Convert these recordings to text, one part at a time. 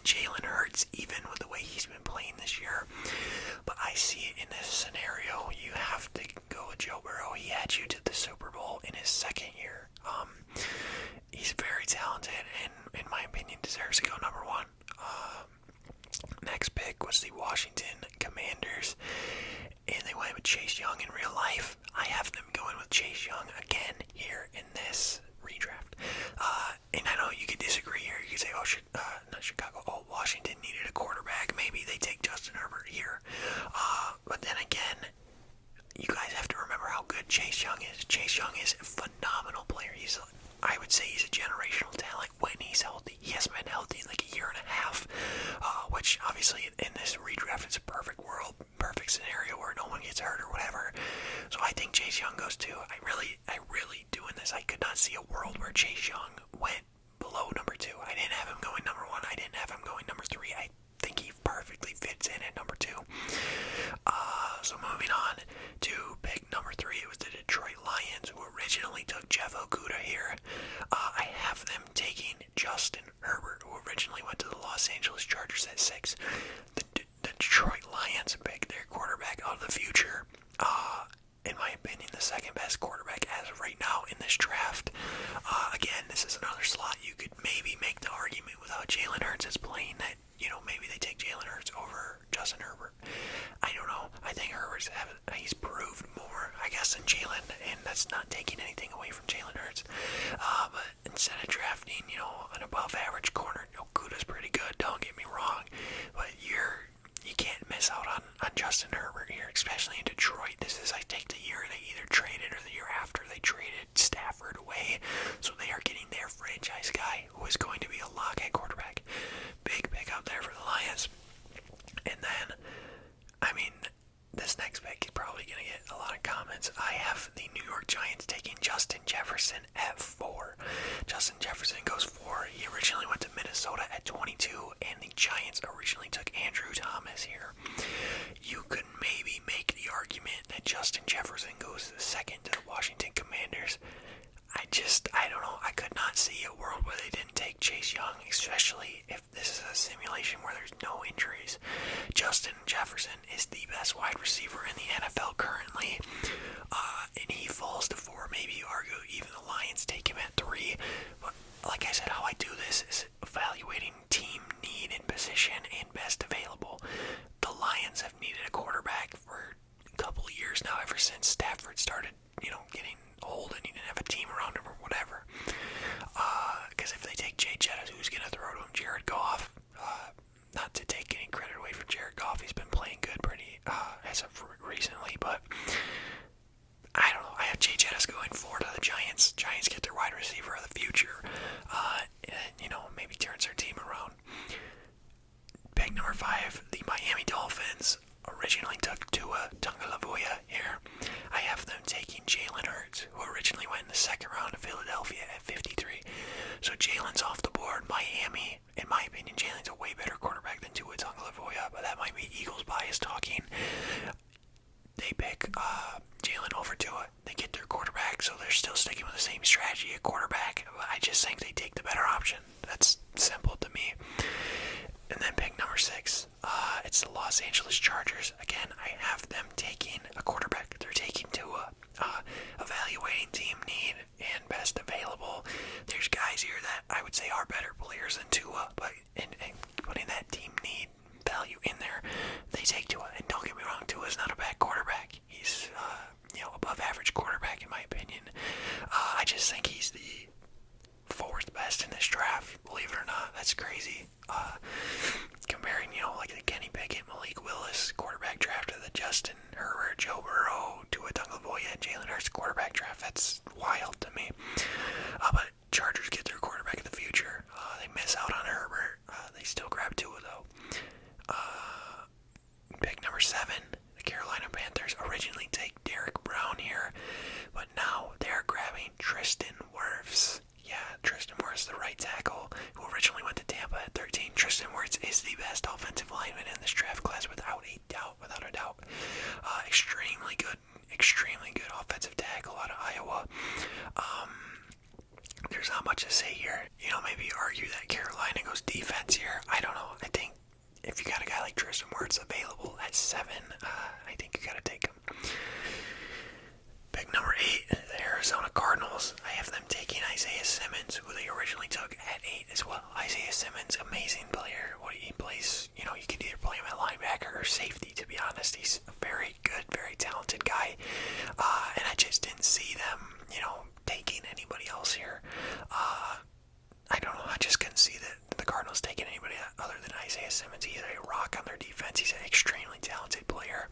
Jalen Hurts, even with the way he's been playing this year. But I see it in this scenario. You have to go with Joe Burrow. He had you to the Super Bowl in his second year. He's very talented and, in my opinion, deserves to go number one. Next pick was the Washington Commanders, and they went with Chase Young in real life. I have them going with Chase Young again here in this redraft. And I know you could disagree here. You could say, not Chicago. Washington needed a quarterback. Maybe they take Justin Herbert here. But then again, you guys have to remember how good Chase Young is. Chase Young is a phenomenal player. I would say he's a generational talent when he's healthy. He hasn't been healthy in like a year and a half, which obviously in this redraft it's a perfect world, perfect scenario where no one gets hurt or whatever. So I think Chase Young goes too. I really do in this. I could not see a world where Chase Young went below number 2. I didn't have him going number 1. I didn't have him going number 3. I think he perfectly fits in at number 2. So moving on to pick number 3, it was the Detroit Lions, who originally took Jeff Okudah here. I have them taking Justin Herbert, who originally went to the Los Angeles Chargers at 6. The Detroit Lions picked their quarterback out of the future. In my opinion, the second best quarterback as of right now in this draft. Again, this is another slot you could maybe make the argument with how Jalen Hurts is playing that, maybe they take Jalen Hurts over Justin Herbert. I don't know. I think he's proved more, I guess, than Jalen, and that's not taking anything away from Jalen Hurts. But instead of drafting, an above-average corner, Okudah's pretty good, don't get me wrong, but you can't miss out on Justin Herbert here, especially in Detroit. I take the year they either traded or the year after they traded Stafford away, so they are getting their franchise guy, who is going to be a lock at quarterback. Big pick out there for the Lions. And then, this next pick is probably going to get a lot of comments. I have the New York Giants taking Justin Jefferson at 4. Justin Jefferson goes 4. He originally went to Minnesota at 22, and the Giants originally took Andrew Thomas here. You could maybe make the argument that Justin Jefferson goes second to the Washington Commanders. I don't know. I could not see a world where they didn't take Chase Young, especially if this is a simulation where there's no injuries. Justin Jefferson is the best wide receiver in the NFL currently, and he falls to 4. Maybe you argue even the Lions take him at 3. But like I said, how I do this is evaluating team need and position and best available. The Lions have needed a quarterback for a couple of years now, ever since Stafford started, getting old and he didn't have a team around him or whatever. Because if they take Jay Jettis, who's going to throw to him? Jared Goff. Not to take any credit away from Jared Goff, he's been playing good pretty as of recently, but I don't know. I have Jay Jettis going 4 to the Giants. Giants get their wide receiver of the future, and maybe turns their team around. Pick number 5, the Miami Dolphins originally took Tua Tagovailoa here. I have them taking Jalen Hurts, who originally went in the second round to Philadelphia at 53. So Jalen's off the board. Miami, in my opinion, Jalen's a way better quarterback than Tua Tagovailoa, but that might be Eagles bias talking. They pick Jalen over Tua. They get their quarterback, so they're still sticking with the same strategy at quarterback. I just think they take the better option. That's simple to me. And then pick number 6, it's the Los Angeles Chargers. Again, I have them taking a quarterback. They're taking Tua. Evaluating team need and best available. There's guys here that I would say are better players than Tua, but in putting that team need value in there, they take Tua. And don't get me wrong, Tua's not a bad quarterback. He's above average quarterback in my opinion. I just think he's the 4th best in this draft, believe it or not. That's crazy. Comparing, like the Kenny Pickett, Malik Willis quarterback draft to the Justin Herbert, Joe Burrow, Tua Tagovailoa, and Jalen Hurts quarterback draft, that's wild to me. But Chargers get their quarterback of the future. They miss out on Herbert. They still grab Tua though. Pick number 7, the Carolina Panthers originally take Derek Brown here, but now they're grabbing Tristan Wirfs. Yeah, Tristan Wirfs, the right tackle, who originally went to Tampa at 13. Tristan Wirfs is the best offensive lineman in this draft class without a doubt. Extremely good offensive tackle out of Iowa. There's not much to say here. maybe argue that Carolina goes defense here. I don't know. I think if you got a guy like Tristan Wirfs available at 7, I think you got to take him. Pick number 8, the Arizona Cardinals. I have them taking Isaiah Simmons, who they originally took at 8 as well. Isaiah Simmons, amazing player. What he plays, you could either play him at linebacker or safety, to be honest. He's a very good, very talented guy. And I just didn't see them, taking anybody else here. I don't know, I just couldn't see that the Cardinals taking anybody other than Isaiah Simmons. He's a rock on their defense. He's an extremely talented player.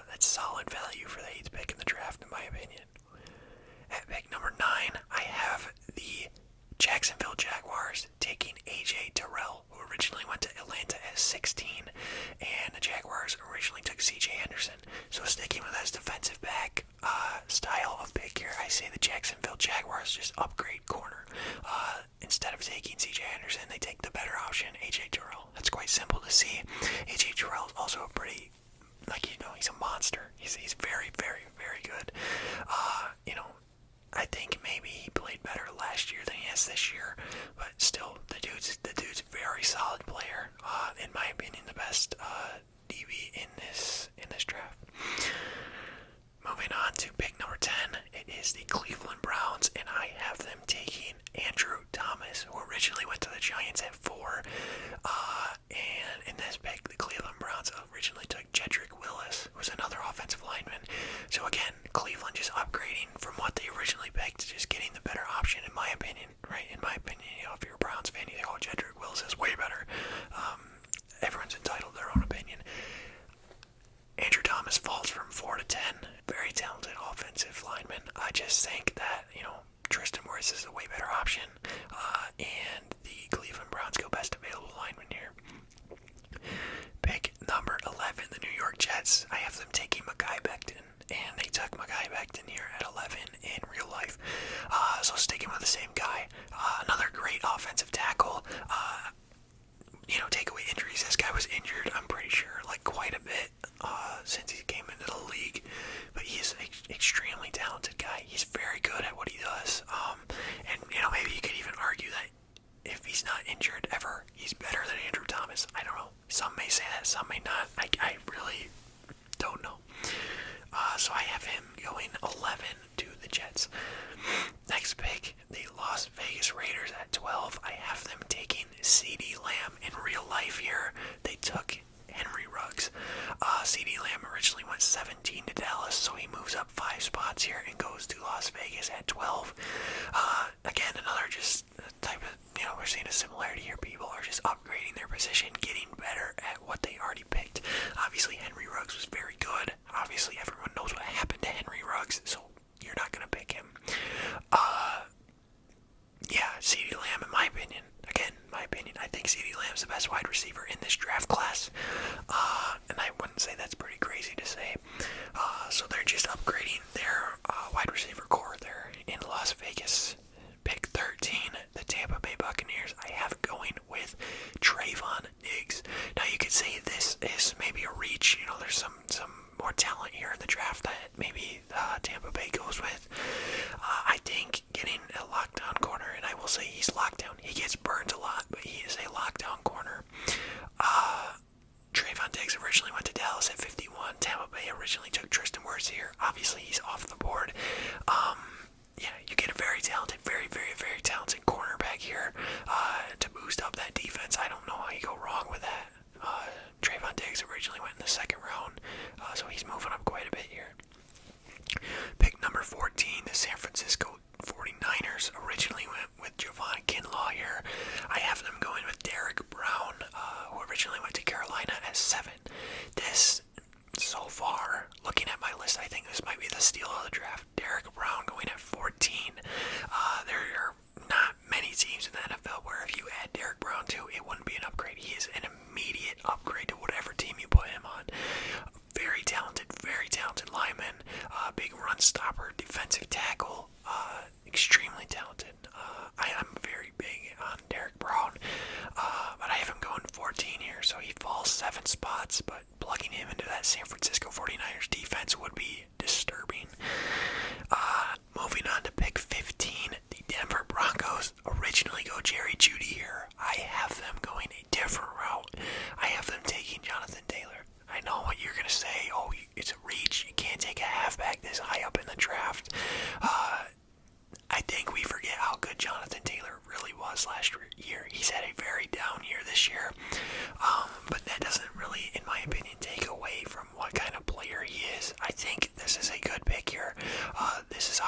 That's solid value for the 8th pick in the draft, in my opinion. At pick number 9, I have the Jacksonville Jaguars taking A.J. Terrell, who originally went to Atlanta at 16, and the Jaguars originally took C.J. Henderson. So sticking with this defensive back style of pick here, I say the Jacksonville Jaguars just upgrade corner. Instead of taking C.J. Henderson, they take the better option, A.J. Terrell. That's quite simple to see. A.J. Terrell is also a pretty, he's a monster. He's very, very, very good. I think maybe he played better last year than he has this year, but still, the dude's a very solid player. In my opinion, the best DB in this draft. Moving on to pick number 10, it is the Cleveland Browns, and I have them taking Andrew Thomas, who originally went to the Giants at 4. And in this pick, the Cleveland Browns originally took Jedrick Willis, who was another offensive lineman. So again, Cleveland just upgrading from what they originally picked to just getting the better option, in my opinion, right? In my opinion, if you're a Browns fan, you think, oh, Jedrick Willis is way better. Everyone's entitled to their own opinion. Andrew Thomas falls from 4 to 10. Very talented offensive lineman. I just think that, Tristan Wirfs is a way better option. And the Cleveland Browns go best available lineman here. Pick number 11, the New York Jets. I have them taking Mekhi Becton. And they took Mekhi Becton here at 11 in real life. So sticking with the same guy. Another great offensive tackle. Take away injuries. This guy was injured, I'm pretty sure, quite a bit since he came into the league. But he is an extremely talented guy. He's very good at what he does. And maybe you could even argue that if he's not injured ever, he's better than Andrew Thomas. I don't know. Some may say that, some may not. I really don't know. So I have him going 11 to the Jets. Next pick, the Las Vegas Raiders at 12. I have them taking CeeDee Lamb. In real life here, they took Henry Ruggs. CeeDee Lamb originally went 17 to Dallas, so he moves up 5 spots here and goes to Las Vegas at 12. Again, another just type of, we're seeing a similarity here. People are just upgrading their position, getting better at what they already picked. Obviously, Henry Ruggs was very good. Obviously, everyone knows what happened to Henry Ruggs, so you're not going to pick him. CeeDee Lamb, in my opinion, I think CeeDee Lamb's the best wide receiver in this draft class. And I wouldn't say that's pretty crazy to say. So they're just upgrading their wide receiver core there in Las Vegas. Pick 13, the Tampa Bay Buccaneers. I have going with Trayvon Diggs. Now you could say this is maybe a reach. There's some more talent here in the draft that maybe Tampa Bay goes with. I think getting a lockdown corner, and I will say he's locked down. He gets burned a lot, but he is a lockdown corner. Trayvon Diggs originally went to Dallas at 51. Tampa Bay originally took Tristan Wirfs here. Obviously, he's off the board. You get a very talented, very, very, very talented cornerback here to boost up that defense. I don't know how you go wrong with that. Trayvon Diggs originally went in the 2nd round, so he's moving up quite a bit here. Pick number 14, the San Francisco 49ers originally went with Javon Kinlaw here. I have them going with Derek Brown, who originally went to Carolina at 7. This, so far, looking at my list, I think this might be the steal of the draft. Derek Brown going at 14. There are not many teams in the NFL where if you add Derek Brown to, it wouldn't be an upgrade. He is an immediate upgrade to whatever team you put him on. Very talented lineman, big run stopper, defensive tackle, extremely talented. I'm very big on Derek Brown, but I have him going 14 here, so he falls 7 spots, but plugging him into that San Francisco 49ers defense would be disturbing. Moving on to pick 15, the Denver Broncos originally go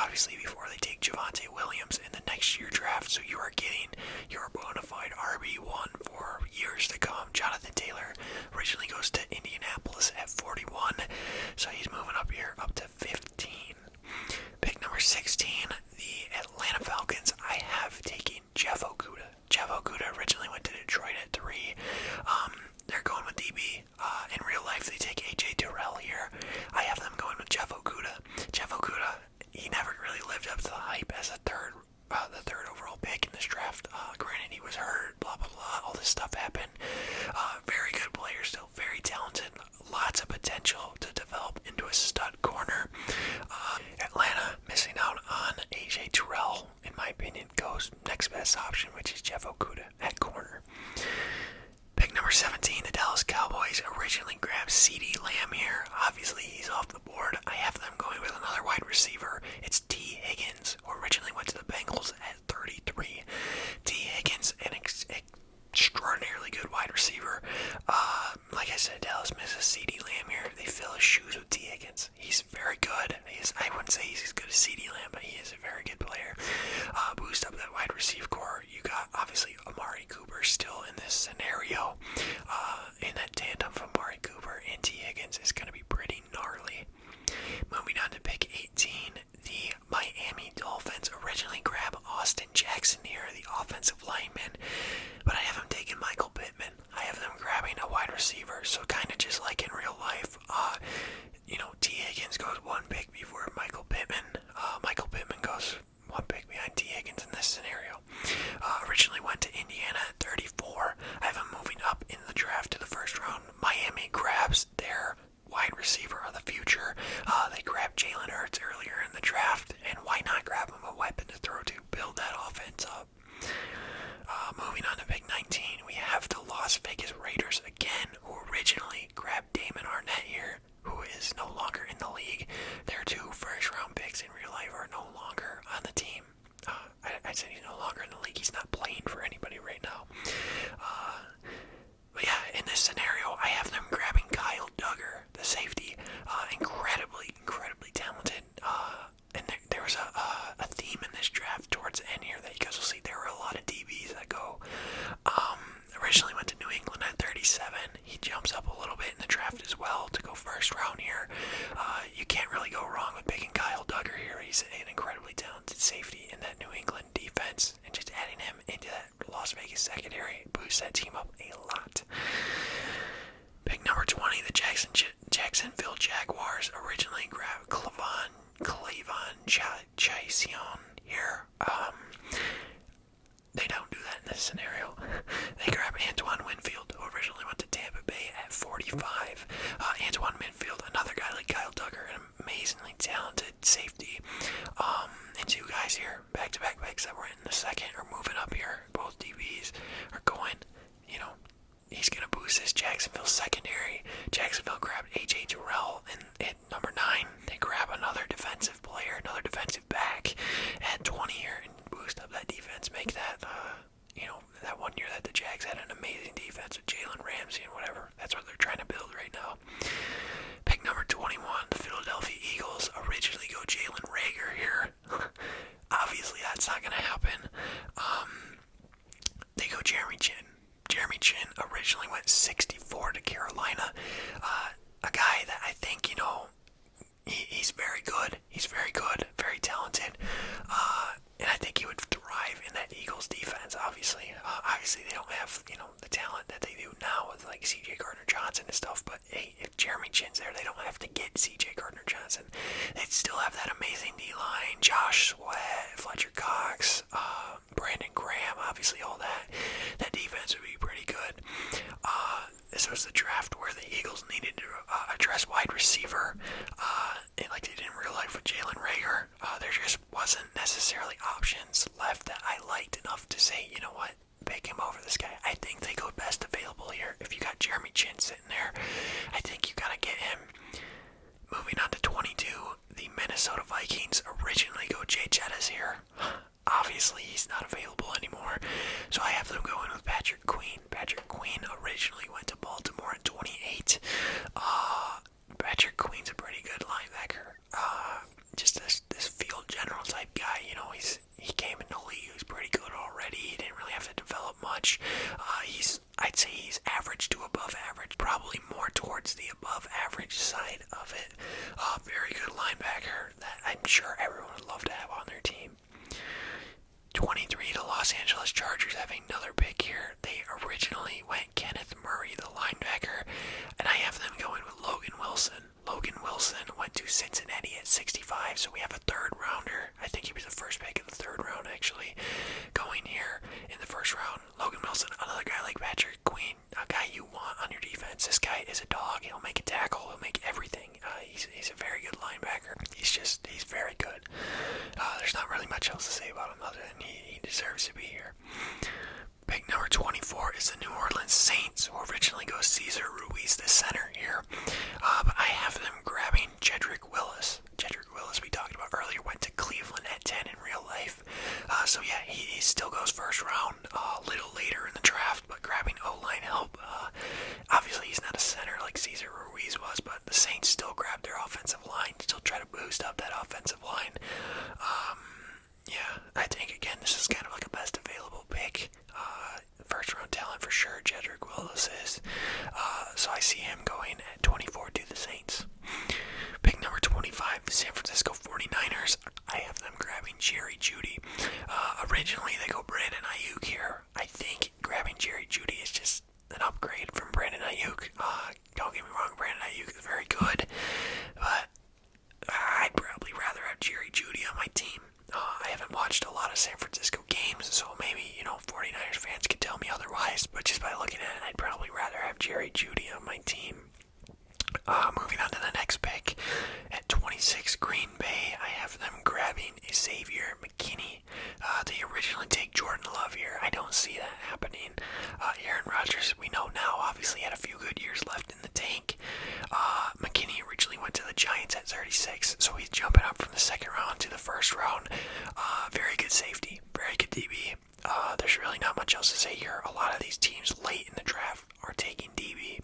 obviously before they take Javonte Williams in the next year draft. So you are getting your bona fide RB1 for years to come. Jonathan Taylor originally goes to Indianapolis at 41, so he's moving up here up to 15. Pick number 16, the Atlanta Falcons. I have taken Jeff Okudah. Jeff Okudah originally went to Detroit at 3. They're going with DB. In real life, they take A.J. Terrell here. I have them going with Jeff Okudah. Jeff Okudah, he never really lived up to the hype as the third overall pick in this draft. Granted, he was hurt, blah, blah, blah. All this stuff happened. Very good player, still very talented. Lots of potential to develop into a stud corner. Atlanta missing out on A.J. Terrell, in my opinion, goes next best option, which is Jeff Okudah at corner. Pick number 17, the Dallas Cowboys originally grabbed CeeDee Lamb here. Obviously, he's off the board. I have them going with another wide receiver. It's T. Higgins, who originally went to the Bengals at 33. T. Higgins, an extraordinarily good wide receiver. Like I said, Dallas misses CeeDee Lamb here. They fill his shoes with T. Higgins. He's very good. I wouldn't say he's as good as CeeDee Lamb, but he is a very good player. Boost up that wide receiver core. You got, obviously, Amari Cooper still in this scenario. In that tandem from Amari Cooper and T. Higgins is going to be pretty gnarly. Moving on to pick 18, the Miami Dolphins originally grab Austin Jackson here, the offensive lineman, but I have him taking Michael Pittman. I have them grabbing a wide receiver, so kind of just like in real life. T. Higgins goes one pick before Michael Pittman. Michael Pittman goes one pick behind T. Higgins in this scenario. Originally went to Indiana at 34. I have him moving up in the draft to the first round. Miami grabs their wide receiver of the future. They grabbed Jalen Hurts earlier in the draft, and why not grab him a weapon to throw to build that offense up? Moving on to pick 19, we have the Las Vegas Raiders again, who originally grabbed Damon Arnett here, who is no longer in the league. Their 2 first-round picks in real life are no longer on the team. I said he's no longer in the league. He's not playing for anybody right now. But yeah, in this scenario, I have them grabbing Kyle Duggar, the safety. Incredibly talented. And there was a theme in this draft towards the end here that you guys will see. There were a lot of DBs that go. Originally went to New England at 37. He jumps up a little bit in the draft as well to go first round here. You can't really go wrong with picking Kyle Duggar here. He's an incredibly talented safety in that New England defense, and just adding him into that Las Vegas secondary boosts that team up a lot. Pick number 20, the Jacksonville Jaguars originally grabbed Clavon Chaisson here. They don't do that in this scenario. They grab Antoine Winfield, who originally went to Tampa Bay at 45. Antoine Winfield, another guy like Kyle Duggar, an amazingly talented safety. And 2 guys here, back-to-back picks that were in the second are moving up here. Both DBs are going, he's going to boost this Jacksonville secondary. Jacksonville grabbed A.J. Terrell, and at number 9, they grab another defensive player, another defensive back at 20 here, and boost up that defense, make that, that one year that the Jags had an amazing defense with Jalen Ramsey and whatever. That's what they're trying to build right now. Pick number 21, the Philadelphia Eagles originally go Jalen Reagor here. Obviously, that's not going to happen. They go Jeremy Chin. Jeremy Chin originally went 64 to Carolina. A guy that I think, he's very good. He's very good, very talented. And I think he would thrive in that Eagles defense, obviously. Obviously, they don't have, the talent that they do now with, like, C.J. Gardner-Johnson and stuff. But, hey, if Jeremy Chin's there, they don't have to get C.J. Gardner-Johnson. They'd still have that amazing D-line, Josh Sweat, Fletcher Cox, Brandon Graham, obviously all that. That defense would be pretty good. This was the draft where the Eagles needed to address wide receiver, like they did in real life with Jalen Reagor. There just wasn't necessarily options left that I liked enough to say, you know what, pick him over this guy. I think they go best available here. If you got Jeremy Chin sitting there, I think you gotta get him. Moving on to 22, the Minnesota Vikings originally go Jay Jettis here. Obviously, he's not available anymore, so I have them going with Patrick Queen. Patrick Queen originally went to Baltimore at 28. Patrick Queen's a pretty good linebacker. Just this field general Chargers have another pick here. They originally went Kenneth Murray, the linebacker, and I have them going with Logan Wilson. Logan Wilson went to Cincinnati at 65, so we have a third rounder. I think he was the first pick of the third round, actually, going here in the first round. Logan Wilson, another guy like Patrick Queen, a guy you want on your defense. This guy is a dog. He'll make a tackle. He'll make everything. He's a very good linebacker. He's very good. There's not really much else to say about him other than he deserves to be here. Pick number 24 is the New Orleans Saints, who originally goes Cesar Ruiz, the center here. But I have them grabbing Jedrick Willis. Jedrick Willis, we talked about earlier, went to Cleveland at 10 in real life. So yeah, he still goes first round, a little later in the draft, but grabbing O-line help. Obviously, he's not a center like Cesar Ruiz was, but the Saints still grabbed their offensive line, still try to boost up that offensive line. Yeah, I think, again, this is kind of like a best available pick. First round talent for sure, Jedrick Willis is. So I see him going at 24 to the Saints. Pick number 25, the San Francisco 49ers. I have them grabbing Jerry Jeudy. Originally, they go Brandon Ayuk here. I think grabbing Jerry Jeudy is just an upgrade from Brandon Ayuk. Don't get me wrong, Brandon Ayuk is very good, but I'd probably rather have Jerry Jeudy on my team. I haven't watched a lot of San Francisco games, so maybe, 49ers fans can tell me otherwise, but just by looking at it, I'd probably rather have Jerry Jeudy on my team. Moving on to the next pick, at 26, Green Bay, I have them grabbing Xavier McKinney. They originally take Jordan Love here. I don't see that happening. Aaron Rodgers, we know now, obviously had a few good years left in the tank. McKinney originally went to the Giants at 36, so he's jumping up from the second round to the first round. Very good safety, very good DB. There's really not much else to say here. A lot of these teams late in the draft are taking DB.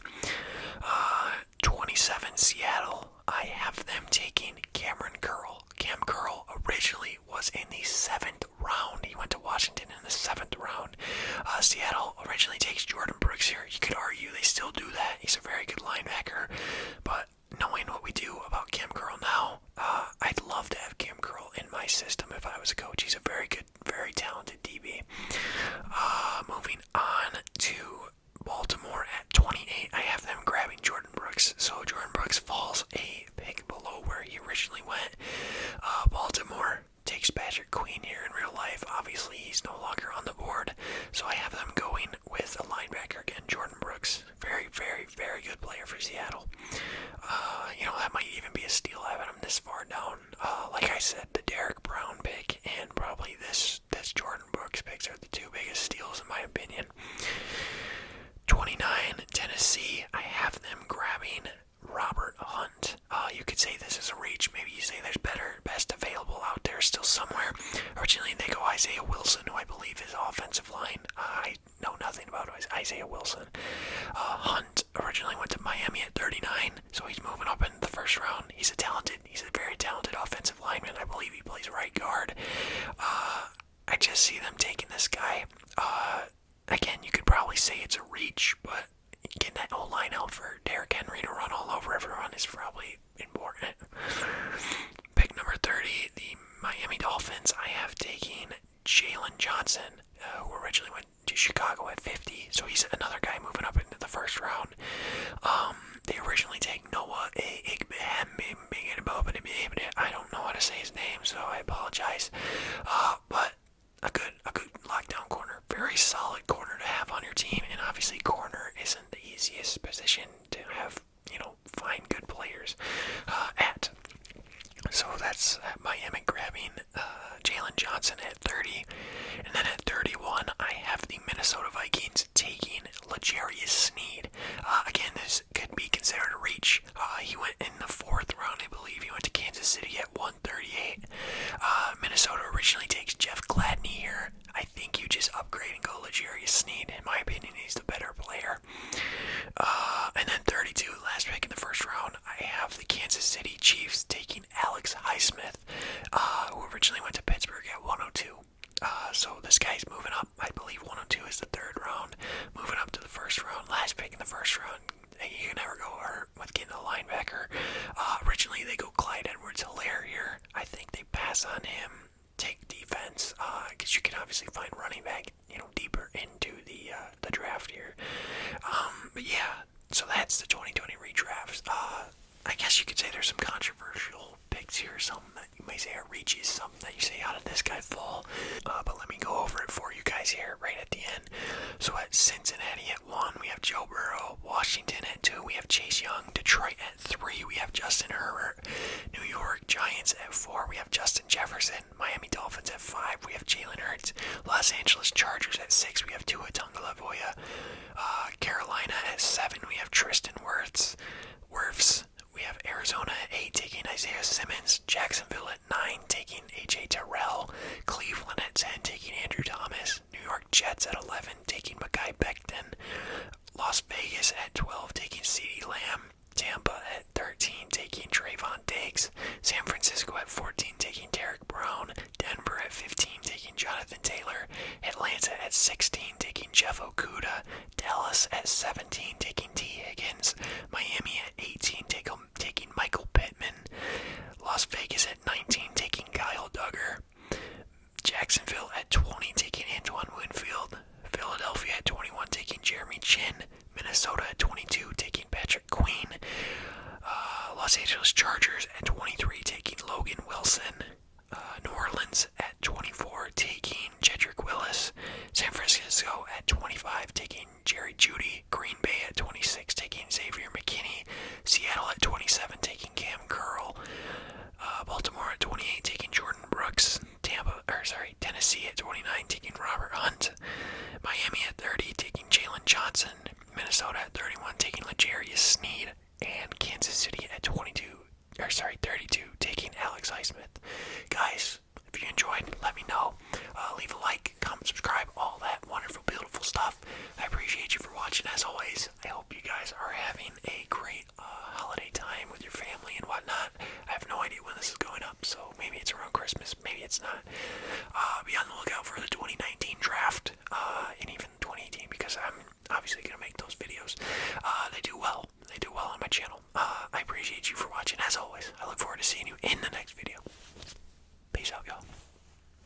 27, Seattle, I have them taking Cameron Curl. Cam Curl originally was in the 7th round. He went to Washington in the 7th round. Seattle originally takes Jordan Brooks here. You could argue they still do that. He's a very good linebacker. But knowing what we do about Cam Curl now, I'd love to have Cam Curl in my system if I was a coach. He's a very good, very talented DB. Moving on to Baltimore at 28, I have them grabbing Jordan Brooks. So Jordan Brooks falls a pick below where he originally went. Baltimore takes Patrick Queen here in real life. Obviously, he's no longer on the board. So I have them going with a linebacker again, Jordan Brooks. Very, very, very good player for Seattle. That might even be a steal having him this far down. Like I said, the Derek Brown pick and probably this Jordan Brooks picks are the two biggest steals in my opinion. 29, Tennessee, I have them grabbing Robert Hunt. You could say this is a reach. Maybe you say there's best available out there still somewhere. Originally, they go Isaiah Wilson, who I believe is offensive line. I know nothing about Isaiah Wilson. Hunt originally went to Miami at 39, so he's moving up in the first round. He's a very talented offensive lineman. I believe he plays right guard. I just see them taking this guy. Again, you could probably say it's a reach, but getting that O-line out for Derrick Henry to run all over everyone is probably important. Pick number 30, the Miami Dolphins. I have taken Jalen Johnson, who originally went to Chicago at 50, so he's another guy moving up into the first round. They originally take Noah I don't know how to say his name, so I apologize. But a good lockdown corner, very solid corner to have on your team, and obviously corner isn't the easiest position to have, find good players at. So that's Miami grabbing Jalen Johnson at 30, and then at 31, I have the Minnesota Vikings taking L'Jarius Sneed. Again, this could be considered a reach. He went in the 4th round, I believe. He went to Kansas City at 138. Minnesota originally takes Jeff Gladney here. I think you just upgrade and go L'Jarius Sneed. In my opinion, he's the better player. And then 32, last pick in the first round, I have the Kansas City Chiefs taking Alex Highsmith, who originally went to Pittsburgh at 102. So this guy's moving up. I believe 102 is the 3rd round, moving up to the 1st round. Last pick in the 1st round. You can never go hurt with getting a linebacker. Originally, they go Clyde Edwards-Helaire here. I think they pass on him, take defense, because you can obviously find running back, deeper into the draft here. But yeah, so that's the 2020 redrafts. I guess you could say there's some controversial picks here, some that you may say are reaches, some that you say, how did this guy fall? But let me go over it for you guys here right at the end. So at Cincinnati at 1, we have Joe Burrow. Washington at 2, we have Chase Young. Detroit at 3, we have Justin Herbert. New York Giants at 4, we have Justin Jefferson. Miami Dolphins at 5, we have Jalen Hurts. Los Angeles Chargers at 6, we have Tua Tagovailoa. Carolina at 7, we have Tristan Wirfs. We have Arizona at 8, taking Isaiah Simmons. Jacksonville at 9, taking A.J. Terrell. Cleveland at 10, taking Andrew Thomas. New York Jets at 11, taking Mekhi Becton. Las Vegas at 12, taking CeeDee Lamb. Tampa at 13, taking Trayvon Diggs. San Francisco at 14, taking Derek Brown. Denver at 15, taking Jonathan Taylor. Atlanta at 16, taking Jeff Okudah. Dallas at 17, taking T. Higgins. Miami at 18, taking Michael Pittman. Las Vegas at 19, taking Kyle Duggar. Jacksonville at 20, taking Antoine Winfield. Philadelphia at 21, taking Jeremy Chin. Minnesota at 22, taking Patrick Queen. Los Angeles Chargers at 23, taking Logan Wilson. New Orleans at 24, taking Jedrick Willis. San Francisco at 25, taking Jerry Jeudy. Green Bay at 26, taking Xavier McKinney. Seattle at 27, taking Cam Curl. Baltimore at 28, taking Jordan Brooks. Tennessee at 29, taking Robert Hunt. Miami at 30, taking Jalen Johnson. Minnesota at 31, taking L'Jarius Sneed. And Kansas City at 32, taking Alex Highsmith. Guys, if you enjoyed, let me know. Leave a like, comment, subscribe, all that wonderful, beautiful stuff. I appreciate you for watching as always. I hope you guys are having a great holiday time with your family and whatnot. I have no idea when this is going up, so maybe it's around Christmas, maybe it's not. Be on the lookout for the 2019 draft, and even 2018, because I'm obviously going to make those videos. They do well on my channel. I appreciate you for watching as always. I look forward to seeing you in the